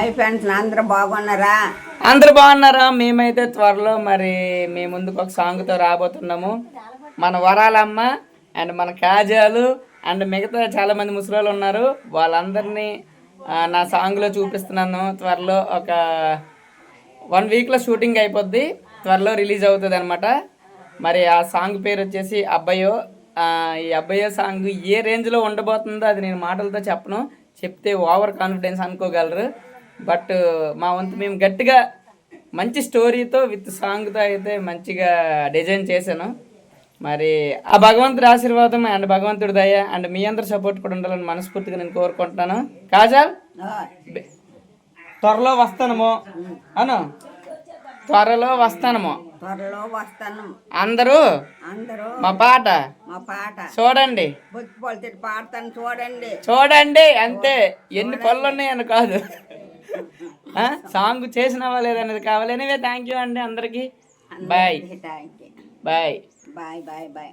Hi friends, అందరూ బాగున్నారా? అందరూ బాగున్నారా? మేమైతే త్వరలో మరి మీ ముందుకు ఒక సాంగ్తో రాబోతున్నాము. మన వరాలమ్మ అండ్ మన కాజాలు అండ్ మిగతా చాలామంది ముసలోళ్ళు ఉన్నారు. వాళ్ళందరినీ నా సాంగ్లో చూపిస్తున్నాను. త్వరలో ఒక 1 వీక్లో షూటింగ్ అయిపోద్ది. త్వరలో రిలీజ్ అవుతుంది అనమాట. మరి ఆ సాంగ్ పేరు వచ్చేసి అబ్బాయో. ఈ అబ్బాయో సాంగ్ ఏ రేంజ్లో ఉండబోతుందో అది నేను మాటలతో చెప్పను. చెప్తే ఓవర్ కాన్ఫిడెన్స్ అనుకోగలరు. బట్ మా వంతు మేము గట్టిగా మంచి స్టోరీతో విత్ సాంగ్తో అయితే మంచిగా డిజైన్ చేశాను. మరి ఆ భగవంతుడి ఆశీర్వాదం అండ్ భగవంతుడి దయ అండ్ మీ అందరి సపోర్ట్ కూడా ఉండాలని మనస్ఫూర్తిగా నేను కోరుకుంటున్నాను. కాజల్ త్వరలో వస్తానము అను, త్వరలో వస్తాను. అందరూ మా పాట చూడండి, పాడతాను చూడండి. చూడండి అంతే. ఎన్ని పనులు ఉన్నాయని కాదు, సాంగ్ చేసినవా లేదనేది కావాలి. ఎనీవే థ్యాంక్ యూ అండి అందరికీ. Bye bye bye bye bye.